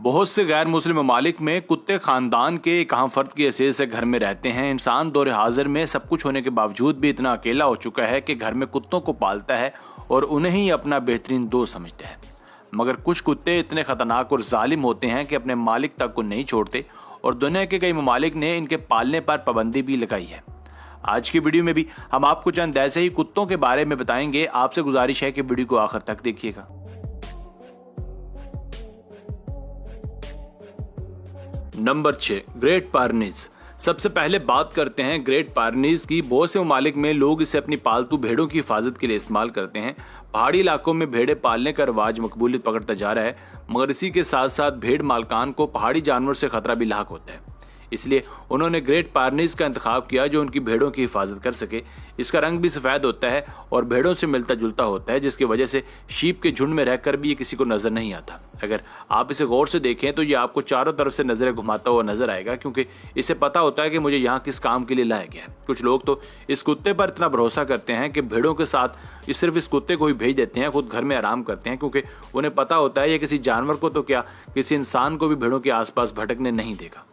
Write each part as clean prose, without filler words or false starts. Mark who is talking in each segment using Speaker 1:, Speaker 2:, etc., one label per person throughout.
Speaker 1: बहुत से गैर मुस्लिम ममालिक में कुत्ते खानदान के एक अहम फर्द की हैसियत से घर में रहते हैं। इंसान दौर हाजिर में सब कुछ होने के बावजूद भी इतना अकेला हो चुका है कि घर में कुत्तों को पालता है और उन्हें ही अपना बेहतरीन दोस्त समझता है। मगर कुछ कुत्ते इतने खतरनाक और जालिम होते हैं कि अपने मालिक तक को नहीं छोड़ते और दुनिया के कई ममालिक ने इनके पालने पर पाबंदी भी लगाई है। आज की वीडियो में भी हम आपको चंद ऐसे ही कुत्तों के बारे में बताएंगे। आपसे गुजारिश है कि वीडियो को आखिर तक देखिएगा। Number 6, Great Pyrenees. सबसे पहले बात करते हैं ग्रेट पार्नीज की। बहुत से ममालिक में लोग इसे अपनी पालतू भेड़ों की हिफाजत के लिए इस्तेमाल करते हैं। पहाड़ी इलाकों में भेड़ें पालने का रवाज मकबूलियत पकड़ता जा रहा है, मगर इसी के साथ साथ भेड़ मालकान को पहाड़ी जानवर से खतरा भी लाक होता है। इसलिए उन्होंने ग्रेट पार्नीज का इंतखाब किया जो उनकी भेड़ों की हिफाजत कर सके। इसका रंग भी सफ़ेद होता है और भेड़ों से मिलता जुलता होता है, जिसकी वजह से शीप के झुंड में रहकर भी ये किसी को नजर नहीं आता। अगर आप इसे गौर से देखें तो ये आपको चारों तरफ से नजरें घुमाता हुआ नजर आएगा, क्योंकि इसे पता होता है कि मुझे यहाँ किस काम के लिए लाया गया है। कुछ लोग तो इस कुत्ते पर इतना भरोसा करते हैं कि भेड़ों के साथ सिर्फ इस कुत्ते को ही भेज देते हैं, खुद घर में आराम करते हैं, क्योंकि उन्हें पता होता है ये किसी जानवर को तो क्या किसी इंसान को भी भेड़ों के आसपास भटकने नहीं देगा।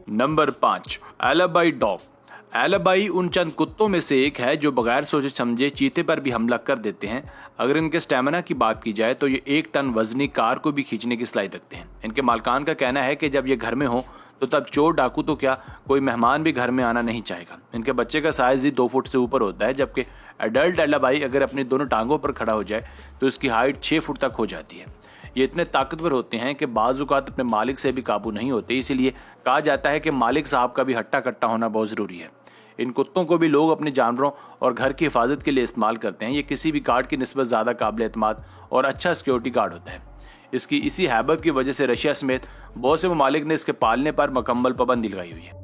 Speaker 1: Number 5, एलाबाई dog. एलाबाई उन चंद कुत्तों में से एक है जो बगैर सोचे समझे चीते पर भी हमला कर देते हैं। अगर इनके स्टेमिना की बात की जाए तो ये 1 टन वजनी कार को भी खींचने की सलाहियत रखते हैं। इनके मालकान का कहना है कि जब ये घर में हो तो तब चोर डाकू तो क्या कोई मेहमान भी घर में आना नहीं चाहेगा। इनके बच्चे का साइज ही 2 फुट से ऊपर होता है, जबकि एडल्ट एलाबाई अगर अपनी दोनों टांगों पर खड़ा हो जाए तो इसकी हाइट 6 फुट तक हो जाती है। ये इतने ताकतवर होते हैं कि बाज़ औक़ात अपने मालिक से भी काबू नहीं होते। इसीलिए कहा जाता है कि मालिक साहब का भी हट्टा कट्टा होना बहुत ज़रूरी है। इन कुत्तों को भी लोग अपने जानवरों और घर की हिफाजत के लिए इस्तेमाल करते हैं। ये किसी भी गार्ड की निस्बत ज़्यादा काबिल एतमाद और अच्छा सिक्योरिटी गार्ड होता है। इसकी इसी हैबत की वजह से रशिया समेत बहुत से ममालिक ने इसके पालने पर मुकम्मल पाबंदी लगाई हुई है।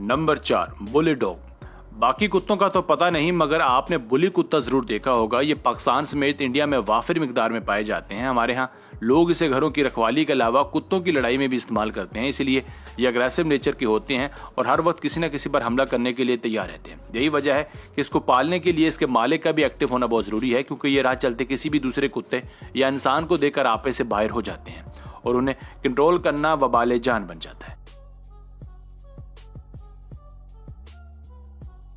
Speaker 1: नंबर 4, बुली डॉग। बाकी कुत्तों का तो पता नहीं, मगर आपने बुली कुत्ता जरूर देखा होगा। ये पाकिस्तान समेत इंडिया में वाफिर मिकदार में पाए जाते हैं। हमारे यहाँ लोग इसे घरों की रखवाली के अलावा कुत्तों की लड़ाई में भी इस्तेमाल करते हैं। इसलिए ये अग्रेसिव नेचर के होते हैं और हर वक्त किसी न किसी पर हमला करने के लिए तैयार रहते हैं। यही वजह है कि इसको पालने के लिए इसके मालिक का भी एक्टिव होना बहुत जरूरी है, क्योंकि ये राह चलते किसी भी दूसरे कुत्ते या इंसान को देखकर आपे से बाहर हो जाते हैं और उन्हें कंट्रोल करना वबाले जान बन जाता है।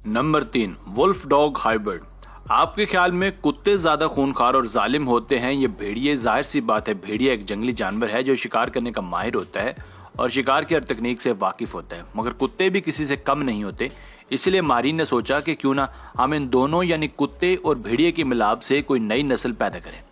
Speaker 1: Number 3, wolf dog hybrid. आपके ख्याल में कुत्ते ज्यादा खूनखार और जालिम होते हैं ये भेड़िए? जाहिर सी बात है, भेड़िया एक जंगली जानवर है जो शिकार करने का माहिर होता है और शिकार की हर तकनीक से वाकिफ होता है, मगर कुत्ते भी किसी से कम नहीं होते। इसलिए मारीन ने सोचा कि क्यों ना हम इन दोनों यानी कुत्ते और भेड़िए की मिलाप से कोई नई नस्ल पैदा करें।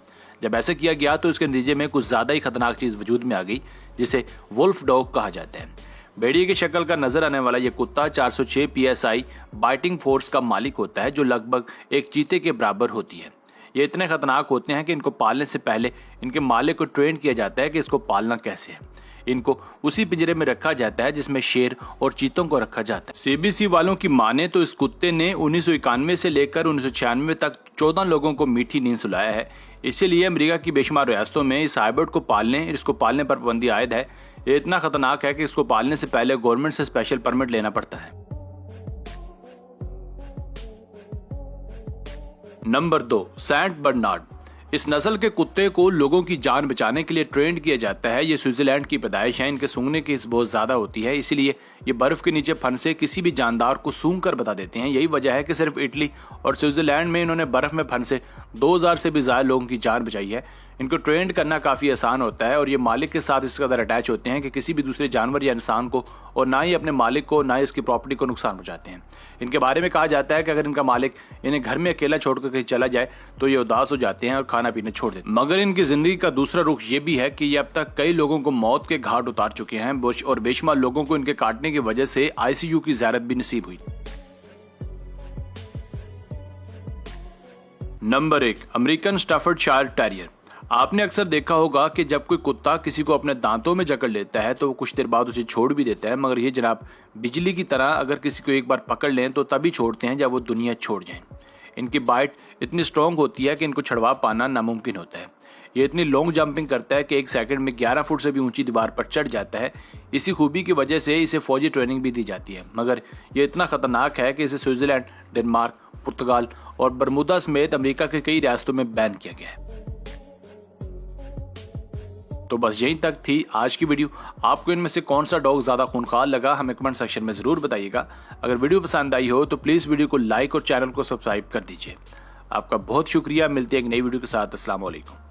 Speaker 1: जब ऐसा किया गया तो इसके नतीजे में कुछ ज्यादा ही खतरनाक चीज वजूद में आ गई, जिसे वुल्फ डॉग कहा जाता है। भेड़िए की शक्ल का नजर आने वाला यह कुत्ता 406 PSI बाइटिंग फोर्स का मालिक होता है, जो लगभग एक चीते के बराबर होती है। ये इतने खतरनाक होते हैं कि इनको पालने से पहले इनके मालिक को ट्रेन किया जाता है कि इसको पालना कैसे है। इनको उसी पिंजरे में रखा जाता है जिसमें शेर और चीतों को रखा जाता है। CBC वालों की माने तो इस कुत्ते ने 1991 से लेकर 1996 तक 14 लोगों को मीठी नींद सुलाया है। इसीलिए अमेरिका की बेशुमार रियासतों में इस हाइब्रिड को इसको पालने पर पाबंदी आयद है। ये इतना खतरनाक है कि इसको पालने से पहले गवर्नमेंट से स्पेशल परमिट लेना पड़ता है। Number 2, Saint Bernard. इस नस्ल के कुत्ते को लोगों की जान बचाने के लिए ट्रेंड किया जाता है। ये स्विट्जरलैंड की पैदाइश है। इनके सूंघने की हिस्स बहुत ज्यादा होती है, इसीलिए ये बर्फ के नीचे फंसे किसी भी जानदार को सूंघ कर बता देते हैं। यही वजह है कि सिर्फ इटली और स्विट्जरलैंड में इन्होंने बर्फ में फंसे 2000 से भी ज्यादा लोगों की जान बचाई है। इनको ट्रेंड करना काफी आसान होता है और ये मालिक के साथ इस कदर अटैच होते हैं कि किसी भी दूसरे जानवर या इंसान को और ना ही अपने मालिक को ना ही इसकी प्रॉपर्टी को नुकसान पहुंचाते हैं। इनके बारे में कहा जाता है कि अगर इनका मालिक इन्हें घर में अकेला छोड़कर कहीं चला जाए तो ये उदास हो जाते हैं और खाना पीना छोड़ देते हैं। मगर इनकी जिंदगी का दूसरा रुख ये भी है कि ये अब तक कई लोगों को मौत के घाट उतार चुके हैं और बेशुमार लोगों को इनके काटने की वजह से ICU की ज़ियारत भी नसीब हुई। Number 1, American Staffordshire terrier. आपने अक्सर देखा होगा कि जब कोई कुत्ता किसी को अपने दांतों में जकड़ लेता है तो वो कुछ देर बाद उसे छोड़ भी देता है, मगर ये जनाब बिजली की तरह अगर किसी को एक बार पकड़ लें तो तभी छोड़ते हैं जब वो दुनिया छोड़ जाएं। इनकी बाइट इतनी स्ट्रॉन्ग होती है कि इनको छुड़वा पाना नामुमकिन होता है। ये इतनी लॉन्ग जंपिंग करता है कि 1 सेकंड में 11 फुट से भी ऊंची दीवार पर चढ़ जाता है। इसी खूबी की वजह से इसे फौजी ट्रेनिंग भी दी जाती है, मगर ये इतना खतरनाक है कि इसे स्विट्जरलैंड, डेनमार्क, पुर्तगाल और बरमूदा समेत अमेरिका के कई रियासतों में बैन किया गया है। तो बस यहीं तक थी आज की वीडियो। आपको इनमें से कौन सा डॉग ज्यादा खूंखार लगा हमें कमेंट सेक्शन में जरूर बताइएगा। अगर वीडियो पसंद आई हो तो प्लीज वीडियो को लाइक और चैनल को सब्सक्राइब कर दीजिए। आपका बहुत शुक्रिया। मिलते हैं एक नई वीडियो के साथ। अस्सलाम वालेकुम।